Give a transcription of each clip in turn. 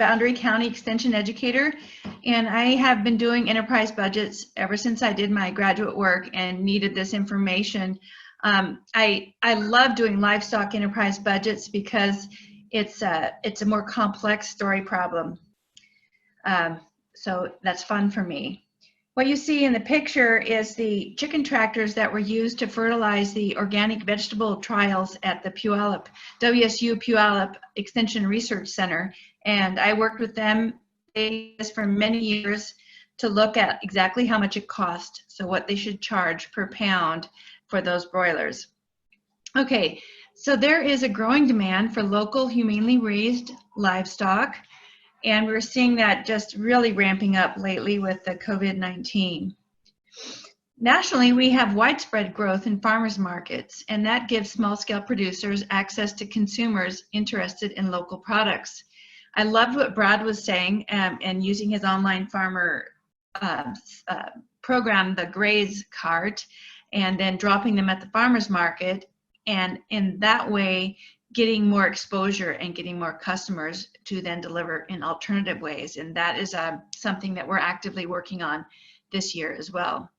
Boundary County Extension Educator, and I have been doing enterprise budgets ever since I did my graduate work and needed this information. I love doing livestock enterprise budgets because it's a more complex story problem. So that's fun for me. What you see in the picture is the chicken tractors that were used to fertilize the organic vegetable trials at the Puyallup, WSU Puyallup Extension Research Center. And I worked with them for many years to look at exactly how much it cost, so what they should charge per pound for those broilers. Okay, so there is a growing demand for local humanely raised livestock. And we're seeing that just really ramping up lately with the COVID-19. Nationally, we have widespread growth in farmers markets, and that gives small-scale producers access to consumers interested in local products. I loved what Brad was saying and using his online farmer program, the Graze Cart, and then dropping them at the farmers market, and in that way, getting more exposure and getting more customers to then deliver in alternative ways. And that is something that we're actively working on this year as well.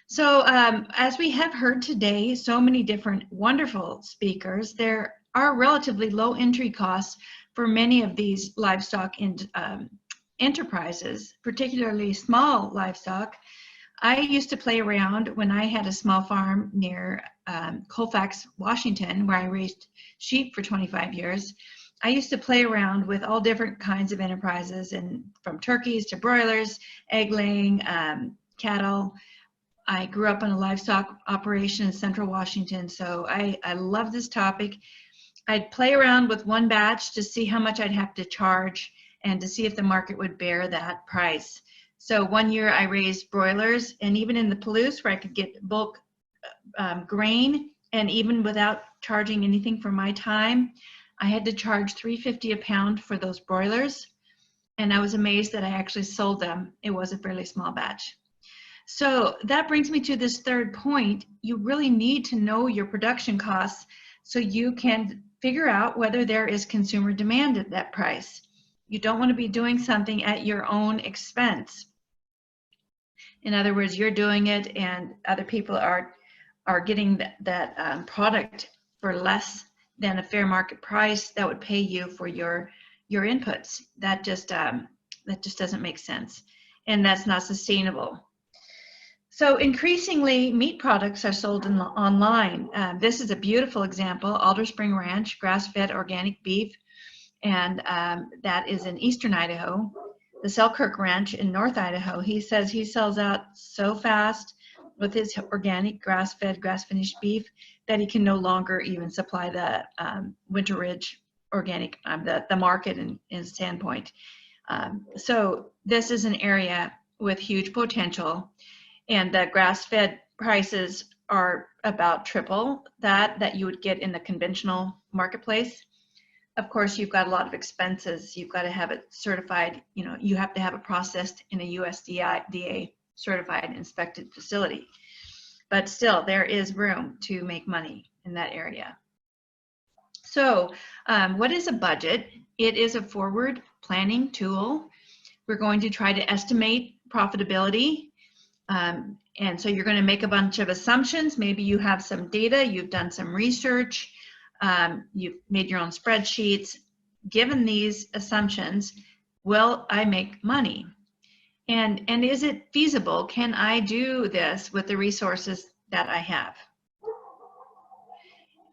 So as we have heard today, so many different wonderful speakers, there are relatively low entry costs for many of these livestock enterprises, particularly small livestock. I used to play around when I had a small farm near Colfax, Washington, where I raised sheep for 25 years. I used to play around with all different kinds of enterprises, and from turkeys to broilers, egg laying, cattle. I grew up in a livestock operation in Central Washington, so I love this topic. I'd play around with one batch to see how much I'd have to charge and to see if the market would bear that price. So one year I raised broilers, and even in the Palouse where I could get bulk grain, and even without charging anything for my time, I had to charge $3.50 a pound for those broilers. And I was amazed that I actually sold them. It was a fairly small batch. So that brings me to this third point. You really need to know your production costs so you can figure out whether there is consumer demand at that price. You don't want to be doing something at your own expense. In other words, you're doing it and other people are getting that product for less than a fair market price that would pay you for your inputs. That just doesn't make sense, and that's not sustainable. So increasingly, meat products are sold online. This is a beautiful example, Alder Spring Ranch, grass-fed organic beef, and that is in eastern Idaho. The Selkirk Ranch in North Idaho, he says he sells out so fast with his organic grass-fed, grass-finished beef that he can no longer even supply the Winter Ridge organic, the market in Sandpoint. So this is an area with huge potential, and the grass-fed prices are about triple that you would get in the conventional marketplace. Of course, you've got a lot of expenses. You've got to have it certified. You know, you have to have it processed in a USDA certified inspected facility. But still, there is room to make money in that area. So what is a budget? It is a forward planning tool. We're going to try to estimate profitability. And so you're going to make a bunch of assumptions. Maybe you have some data, you've done some research, you've made your own spreadsheets. Given these assumptions, will I make money? And is it feasible? Can I do this with the resources that I have?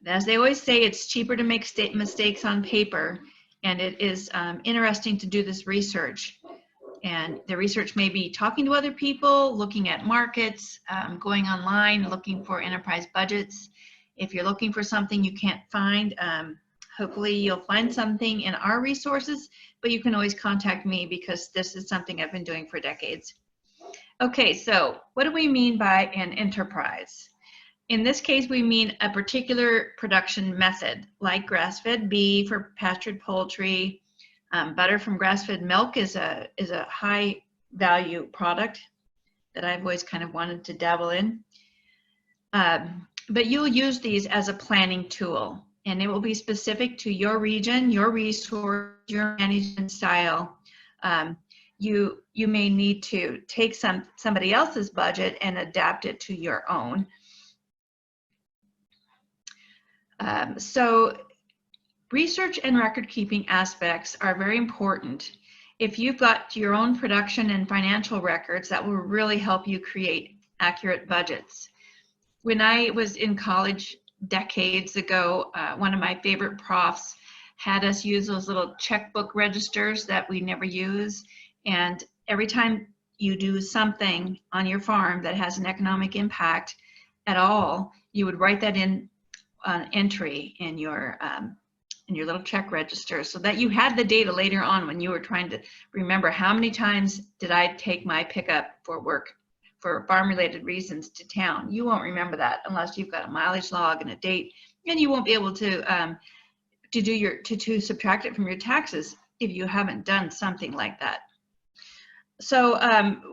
As they always say, it's cheaper to make mistakes on paper, and it is interesting to do this research. And the research may be talking to other people, looking at markets, going online, looking for enterprise budgets. If you're looking for something you can't find, hopefully you'll find something in our resources, but you can always contact me because this is something I've been doing for decades. Okay, so what do we mean by an enterprise? In this case, we mean a particular production method, like grass-fed beef or pastured poultry. Butter from grass-fed milk is a high value product that I've always kind of wanted to dabble in. But you'll use these as a planning tool. and it will be specific to your region, your resource, your management style. You may need to take somebody else's budget and adapt it to your own. So research and record keeping aspects are very important. If you've got your own production and financial records, that will really help you create accurate budgets. When I was in college decades ago, one of my favorite profs had us use those little checkbook registers that we never use. And every time you do something on your farm that has an economic impact at all, you would write that in an entry in your little check register, so that you had the data later on when you were trying to remember how many times did I take my pickup for work for farm-related reasons to town. You won't remember that unless you've got a mileage log and a date, and you won't be able to subtract it from your taxes if you haven't done something like that. So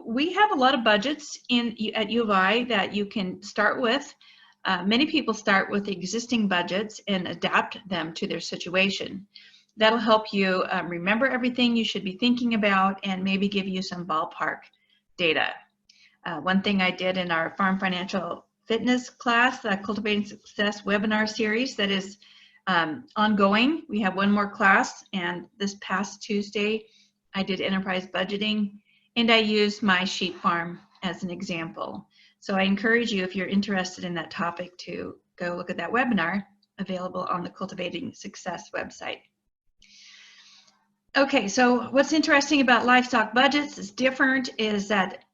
we have a lot of budgets at U of I that you can start with. Many people start with existing budgets and adapt them to their situation. That'll help you remember everything you should be thinking about and maybe give you some ballpark data. One thing I did in our Farm Financial Fitness class, the Cultivating Success webinar series that is ongoing. We have one more class, and this past Tuesday I did enterprise budgeting, and I used my sheep farm as an example. So I encourage you, if you're interested in that topic, to go look at that webinar available on the Cultivating Success website. Okay, so what's interesting about livestock budgets is different is that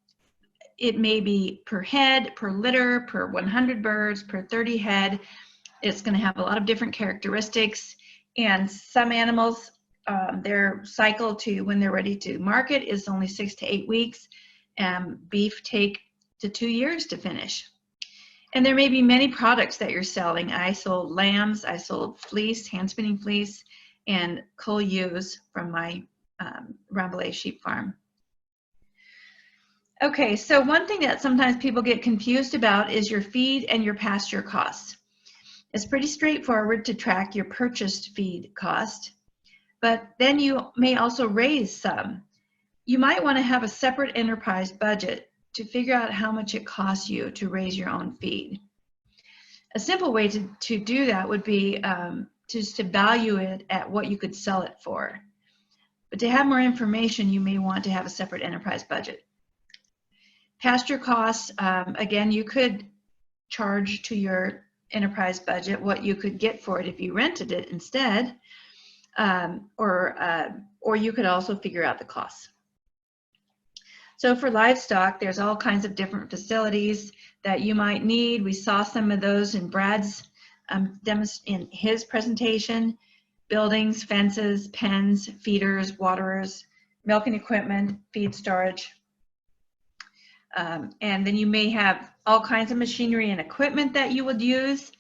it may be per head, per litter, per 100 birds, per 30 head. It's going to have a lot of different characteristics, and some animals, their cycle to when they're ready to market is only 6 to 8 weeks. Beef take to 2 years to finish. And there may be many products that you're selling. I sold lambs, I sold fleece, hand spinning fleece, and cull ewes from my Rambouillet sheep farm. Okay, so one thing that sometimes people get confused about is your feed and your pasture costs. It's pretty straightforward to track your purchased feed cost, but then you may also raise some. You might want to have a separate enterprise budget to figure out how much it costs you to raise your own feed. A simple way to do that would be just to value it at what you could sell it for. But to have more information, you may want to have a separate enterprise budget. Pasture costs, again, you could charge to your enterprise budget what you could get for it if you rented it instead, or you could also figure out the costs. So for livestock, there's all kinds of different facilities that you might need. We saw some of those in Brad's in his presentation: buildings, fences, pens, feeders, waterers, milking equipment, feed storage. And then you may have all kinds of machinery and equipment that you would use.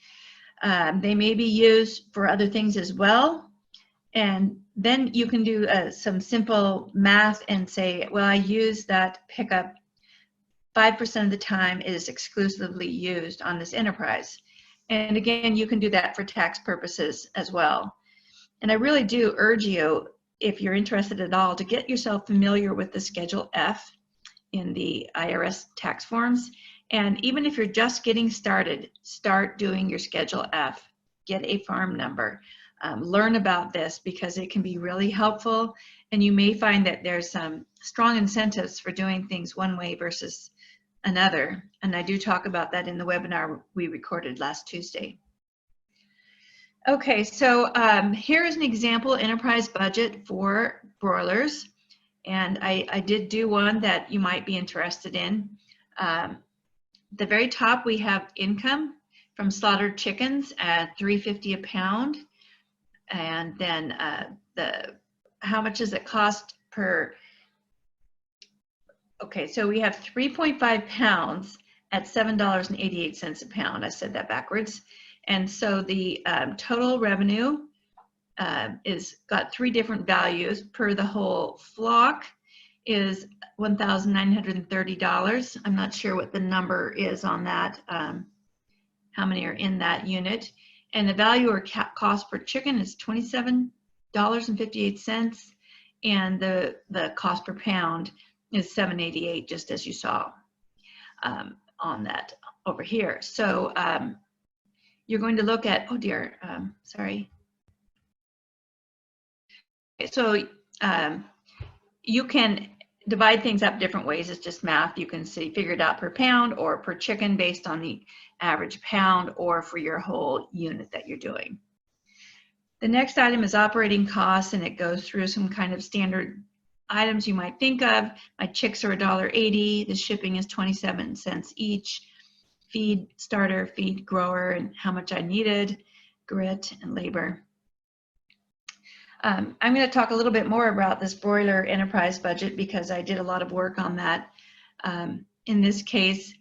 They may be used for other things as well. And then you can do some simple math and say, well, I use that pickup 5% of the time is exclusively used on this enterprise. And again, you can do that for tax purposes as well. And I really do urge you, if you're interested at all, to get yourself familiar with the Schedule F in the IRS tax forms. And even if you're just getting started, start doing your Schedule F. Get a farm number. Learn about this because it can be really helpful, and you may find that there's some strong incentives for doing things one way versus another. And I do talk about that in the webinar we recorded last Tuesday. Okay, so here is an example enterprise budget for broilers. And I did do one that you might be interested in. The very top, we have income from slaughtered chickens at $3.50 a pound. And then how much does it cost per? Okay, so we have 3.5 pounds at $7.88 a pound. I said that backwards. And so the total revenue is got 3 different values per the whole flock is $1,930. I'm not sure what the number is on that, how many are in that unit. And the value or cost per chicken is $27.58, and the cost per pound is $7.88, just as you saw on that over here. So you're going to look at, oh dear, sorry. So you can divide things up different ways. It's just math. You can see figure it out per pound or per chicken based on the average pound, or for your whole unit that you're doing. The next item is operating costs, and it goes through some kind of standard items you might think of. My chicks are $1.80. The shipping is 27 cents each. Feed starter, feed grower, and how much I needed, grit, and labor. I'm going to talk a little bit more about this broiler enterprise budget because I did a lot of work on that. In this case,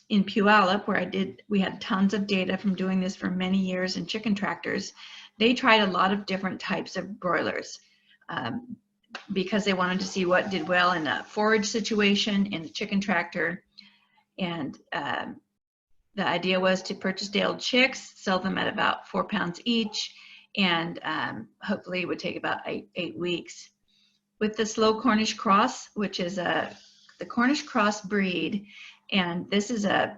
in Puyallup, where we had tons of data from doing this for many years in chicken tractors. They tried a lot of different types of broilers because they wanted to see what did well in a forage situation, in a chicken tractor. And the idea was to purchase day-old chicks, sell them at about 4 pounds each, and hopefully it would take about 8 weeks. With the slow Cornish cross, which is the Cornish cross breed, and this is a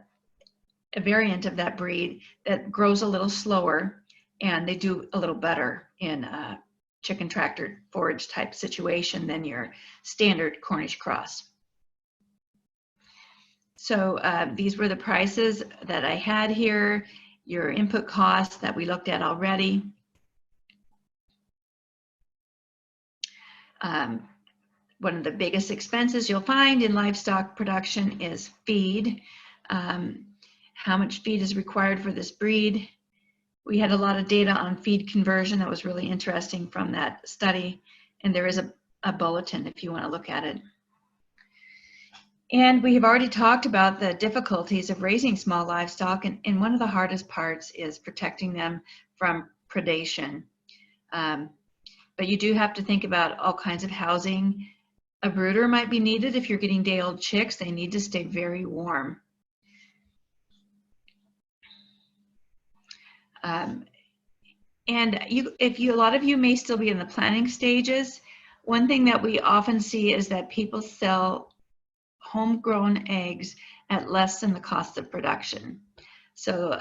variant of that breed that grows a little slower, and they do a little better in a chicken tractor forage type situation than your standard Cornish cross. So these were the prices that I had here, your input costs that we looked at already. One of the biggest expenses you'll find in livestock production is feed. How much feed is required for this breed? We had a lot of data on feed conversion that was really interesting from that study, and there is a bulletin if you want to look at it. And we have already talked about the difficulties of raising small livestock, and one of the hardest parts is protecting them from predation. But you do have to think about all kinds of housing. A brooder might be needed if you're getting day-old chicks. They need to stay very warm. And a lot of you may still be in the planning stages. One thing that we often see is that people sell homegrown eggs at less than the cost of production. So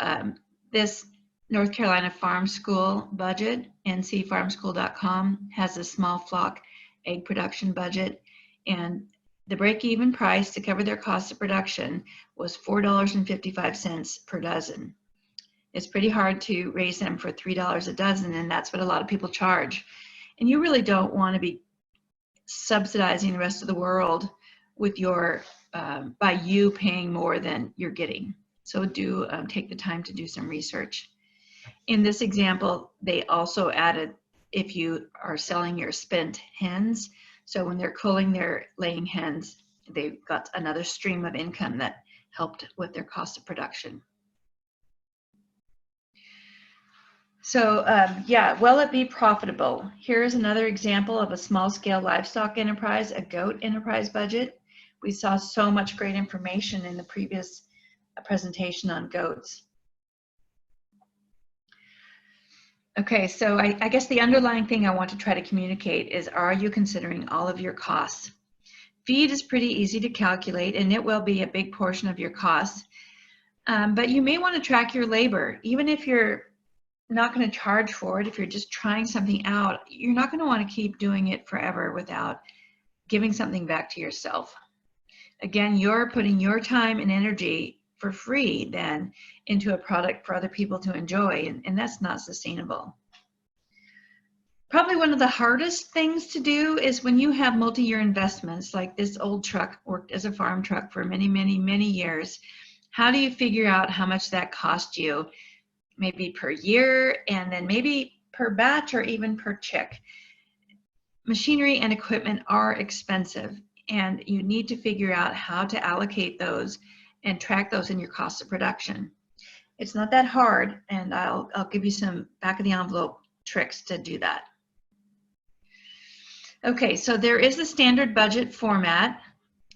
this North Carolina Farm School budget, ncfarmschool.com, has a small flock egg production budget, and the break-even price to cover their cost of production was $4.55 per dozen. It's pretty hard to raise them for $3 a dozen, and that's what a lot of people charge. And you really don't want to be subsidizing the rest of the world with your by you paying more than you're getting. So do take the time to do some research. In this example, they also added if you are selling your spent hens. So when they're culling their laying hens, they've got another stream of income that helped with their cost of production. So yeah, will it be profitable? Here's another example of a small-scale livestock enterprise, a goat enterprise budget. We saw so much great information in the previous presentation on goats. Okay, so I guess the underlying thing I want to try to communicate is, are you considering all of your costs? Feed is pretty easy to calculate, and it will be a big portion of your costs. But you may want to track your labor. Even if you're not going to charge for it, if you're just trying something out, you're not going to want to keep doing it forever without giving something back to yourself. Again, you're putting your time and energy for free then into a product for other people to enjoy, and that's not sustainable. Probably one of the hardest things to do is when you have multi-year investments, like this old truck worked as a farm truck for many, many, many years. How do you figure out how much that cost you, maybe per year, and then maybe per batch or even per chick? Machinery and equipment are expensive, and you need to figure out how to allocate those and track those in your cost of production. It's not that hard, and I'll give you some back of the envelope tricks to do that. Okay, so there is a standard budget format.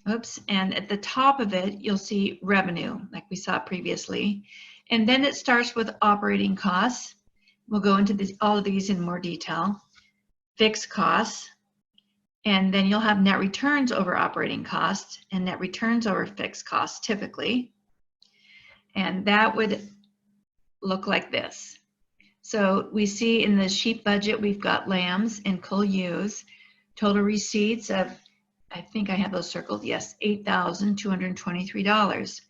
Oops, and at the top of it, you'll see revenue, like we saw previously. And then it starts with operating costs. We'll go into all of these in more detail. Fixed costs, and then you'll have net returns over operating costs and net returns over fixed costs typically. And that would look like this. So we see in the sheep budget, we've got lambs and cull ewes, total receipts of, I think I have those circled, yes, $8,223.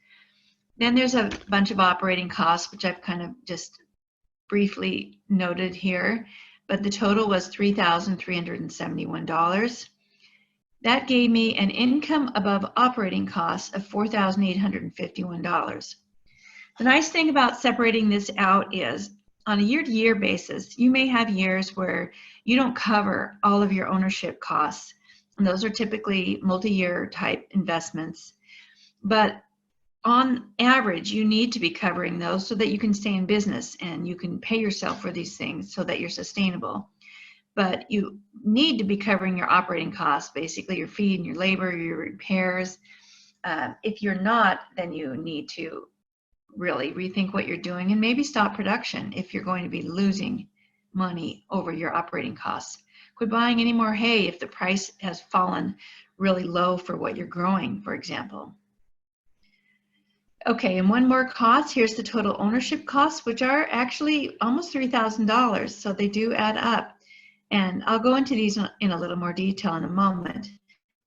Then there's a bunch of operating costs, which I've kind of just briefly noted here, but the total was $3,371. That gave me an income above operating costs of $4,851. The nice thing about separating this out is on a year-to-year basis, you may have years where you don't cover all of your ownership costs, and those are typically multi-year type investments. But on average, you need to be covering those so that you can stay in business and you can pay yourself for these things so that you're sustainable. But you need to be covering your operating costs, basically your feed and your labor, your repairs. If you're not, then you need to really rethink what you're doing and maybe stop production if you're going to be losing money over your operating costs. Quit buying any more hay if the price has fallen really low for what you're growing, for example. Okay, and one more cost. Here's the total ownership costs, which are actually almost $3,000, so they do add up. And I'll go into these in a little more detail in a moment.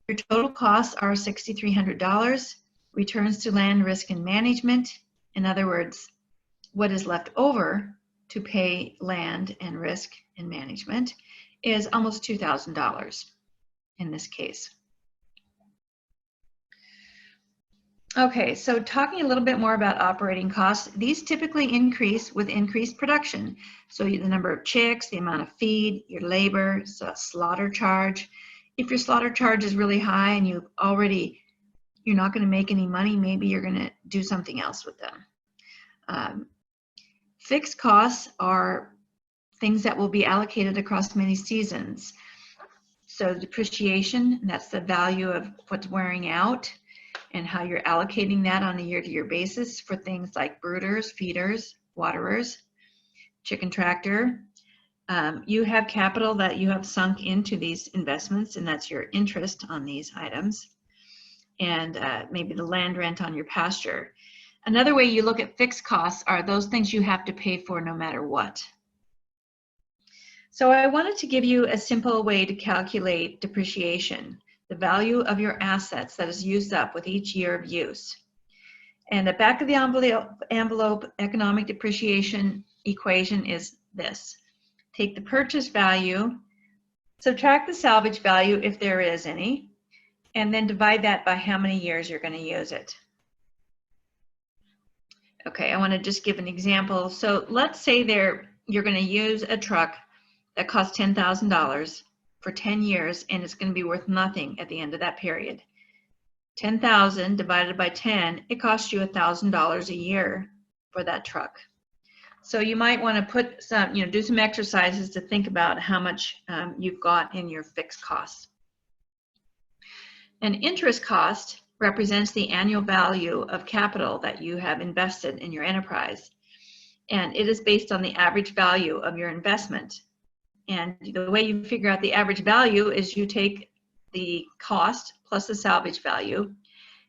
Your total costs are $6,300. Returns to land, risk, and management. In other words, what is left over to pay land and risk and management is almost $2,000 in this case. Okay, so talking a little bit more about operating costs, these typically increase with increased production. So the number of chicks, the amount of feed, your labor, so slaughter charge. If your slaughter charge is really high and you're not going to make any money, maybe you're going to do something else with them. Fixed costs are things that will be allocated across many seasons. So depreciation, that's the value of what's wearing out, and how you're allocating that on a year-to-year basis for things like brooders, feeders, waterers, chicken tractor. You have capital that you have sunk into these investments, and that's your interest on these items, and maybe the land rent on your pasture. Another way you look at fixed costs are those things you have to pay for no matter what. So I wanted to give you a simple way to calculate depreciation, the value of your assets that is used up with each year of use. And the back of the envelope economic depreciation equation is this. Take the purchase value, subtract the salvage value if there is any, and then divide that by how many years you're going to use it. Okay, I want to just give an example. So let's say you're going to use a truck that costs $10,000 for 10 years, and it's going to be worth nothing at the end of that period. 10,000 divided by 10, it costs you $1,000 a year for that truck. So you might want to put some, do some exercises to think about how much you've got in your fixed costs. An interest cost represents the annual value of capital that you have invested in your enterprise, and it is based on the average value of your investment. And the way you figure out the average value is you take the cost plus the salvage value.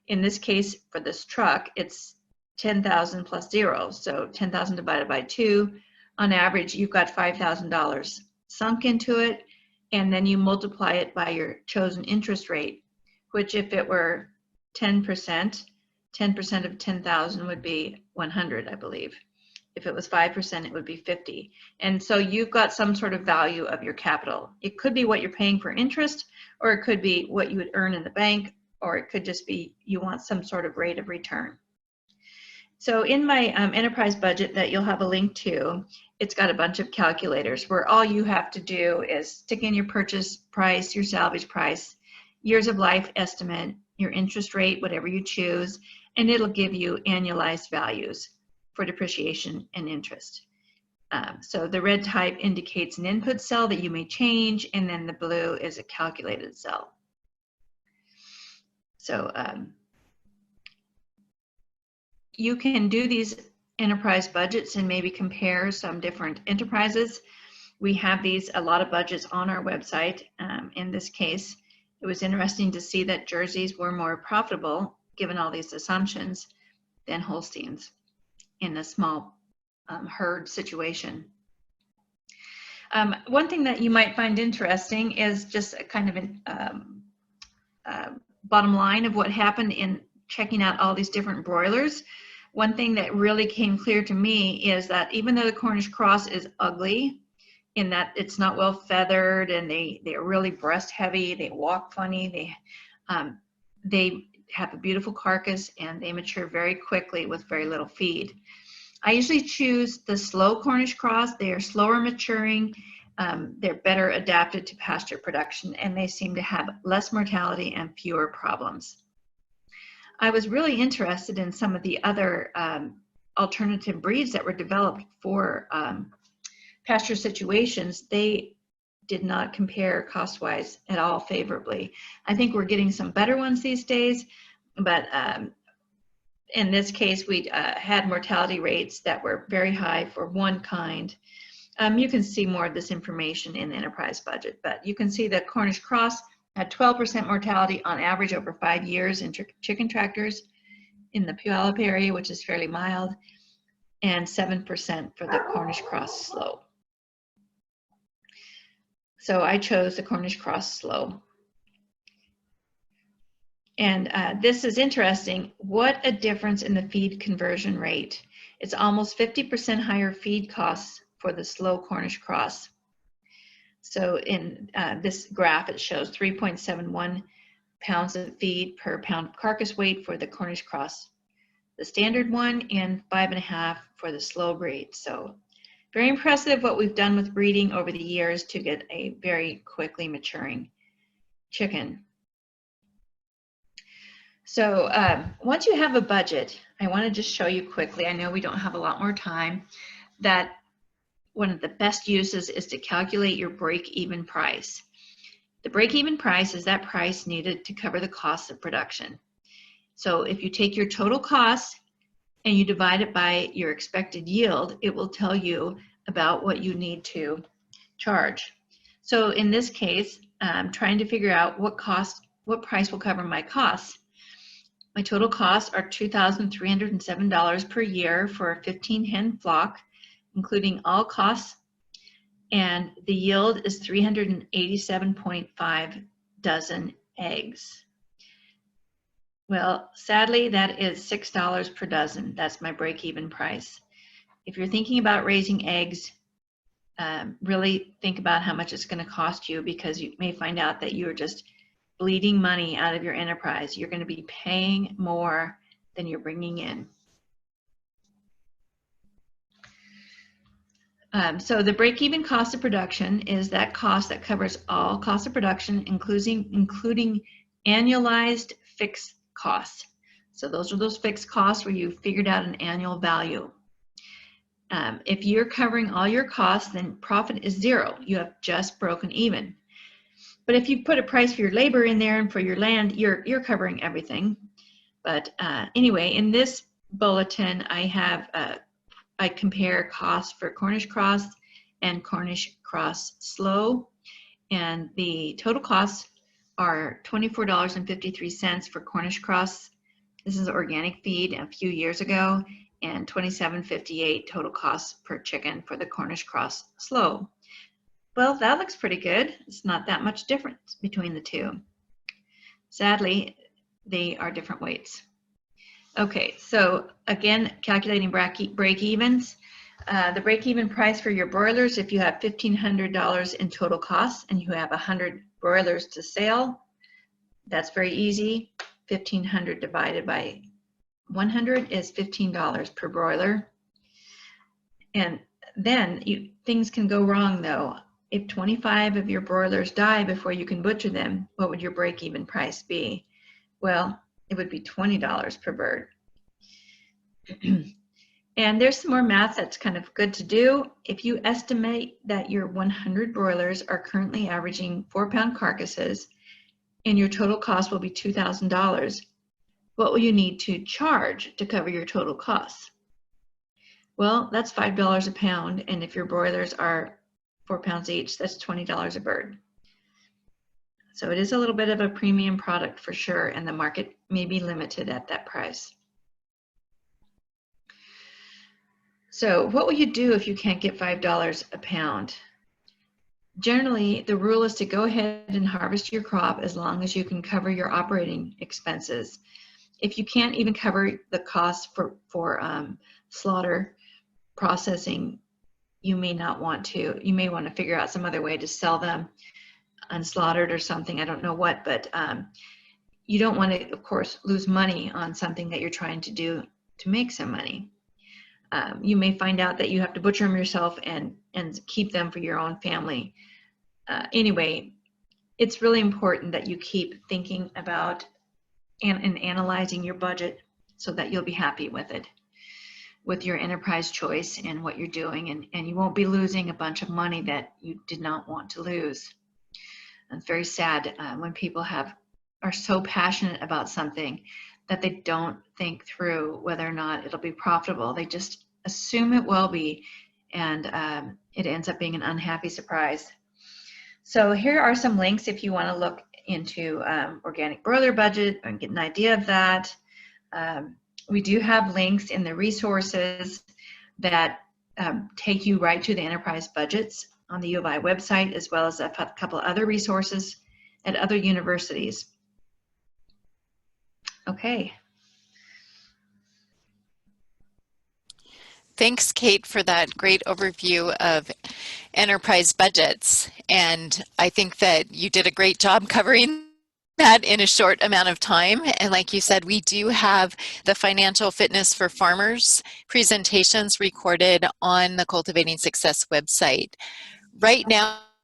In this case, for this truck, it's 10,000 plus 0. So 10,000 divided by 2, on average, you've got $5,000 sunk into it, and then you multiply it by your chosen interest rate, which if it were 10%, 10% of 10,000 would be 100, I believe. If it was 5%, it would be 50. And so you've got some sort of value of your capital. It could be what you're paying for interest, or it could be what you would earn in the bank, or it could just be you want some sort of rate of return. So in my enterprise budget that you'll have a link to, it's got a bunch of calculators where all you have to do is stick in your purchase price, your salvage price, years of life estimate, your interest rate, whatever you choose, and it'll give you annualized values for depreciation and interest. So the red type indicates an input cell that you may change, and then the blue is a calculated cell. So you can do these enterprise budgets and maybe compare some different enterprises. We have a lot of budgets on our website. In this case, it was interesting to see that jerseys were more profitable, given all these assumptions, than Holsteins in a small herd situation. One thing that you might find interesting is just a kind of an bottom line of what happened in checking out all these different broilers. One thing that really came clear to me is that even though the Cornish cross is ugly, in that it's not well feathered and they're really breast heavy, they walk funny, they have a beautiful carcass and they mature very quickly with very little feed. I usually choose the slow Cornish cross. They are slower maturing, they're better adapted to pasture production, and they seem to have less mortality and fewer problems. I was really interested in some of the other alternative breeds that were developed for pasture situations. They did not compare cost-wise at all favorably. I think we're getting some better ones these days, but in this case, we had mortality rates that were very high for one kind. You can see more of this information in the enterprise budget, but you can see the Cornish cross had 12% mortality on average over 5 years in chicken tractors in the Puyallup area, which is fairly mild, and 7% for the Cornish cross slow. So I chose the Cornish cross slow. And this is interesting. What a difference in the feed conversion rate. It's almost 50% higher feed costs for the slow Cornish cross. So in this graph, it shows 3.71 pounds of feed per pound of carcass weight for the Cornish cross, the standard one, and 5.5 for the slow breed. So very impressive what we've done with breeding over the years to get a very quickly maturing chicken. So once you have a budget, I want to just show you quickly, I know we don't have a lot more time, that one of the best uses is to calculate your break-even price. The break-even price is that price needed to cover the costs of production. So if you take your total cost and you divide it by your expected yield, it will tell you about what you need to charge. So in this case, I'm trying to figure out what price will cover my costs. My total costs are $2,307 per year for a 15 hen flock, including all costs, and the yield is 387.5 dozen eggs. Well, sadly, that is $6 per dozen. That's my break-even price. If you're thinking about raising eggs, really think about how much it's going to cost you, because you may find out that you're just bleeding money out of your enterprise. You're going to be paying more than you're bringing in. So the break-even cost of production is that cost that covers all costs of production, including annualized fixed costs. So those are those fixed costs where you figured out an annual value. If you're covering all your costs, then profit is zero. You have just broken even. But if you put a price for your labor in there and for your land, you're covering everything. But anyway, in this bulletin, I compare costs for Cornish cross and Cornish cross slow, and the total costs are $24.53 for Cornish cross. This is organic feed a few years ago, and $27.58 total costs per chicken for the Cornish cross slow. Well, that looks pretty good. It's not that much difference between the two. Sadly, they are different weights. Okay, so again, calculating break-evens. The break-even price for your broilers, if you have $1,500 in total costs and you have 100 broilers to sell, that's very easy. 1,500 divided by 100 is $15 per broiler. And then things can go wrong though. If 25 of your broilers die before you can butcher them, what would your break-even price be? Well, it would be $20 per bird. And there's some more math that's kind of good to do. If you estimate that your 100 broilers are currently averaging 4-pound carcasses and your total cost will be $2,000, what will you need to charge to cover your total costs? Well, that's $5 a pound, and if your broilers are 4 pounds each, that's $20 a bird. So it is a little bit of a premium product for sure, and the market may be limited at that price. So what will you do if you can't get $5 a pound? Generally, the rule is to go ahead and harvest your crop as long as you can cover your operating expenses. If you can't even cover the cost for slaughter processing, you may not want to. You may want to figure out some other way to sell them unslaughtered or something. I don't know what, but you don't want to, of course, lose money on something that you're trying to do to make some money. You may find out that you have to butcher them yourself and keep them for your own family. Anyway, it's really important that you keep thinking about and analyzing your budget so that you'll be happy with it, with your enterprise choice and what you're doing, and you won't be losing a bunch of money that you did not want to lose. It's very sad when people are so passionate about something that they don't think through whether or not it'll be profitable. They just assume it will be, and it ends up being an unhappy surprise. So here are some links if you want to look into organic broiler budget and get an idea of that. We do have links in the resources that take you right to the enterprise budgets on the U of I website, as well as a couple other resources at other universities. Okay. Thanks, Kate, for that great overview of enterprise budgets. And I think that you did a great job covering that in a short amount of time. And like you said, we do have the Financial Fitness for Farmers presentations recorded on the Cultivating Success website. Right now,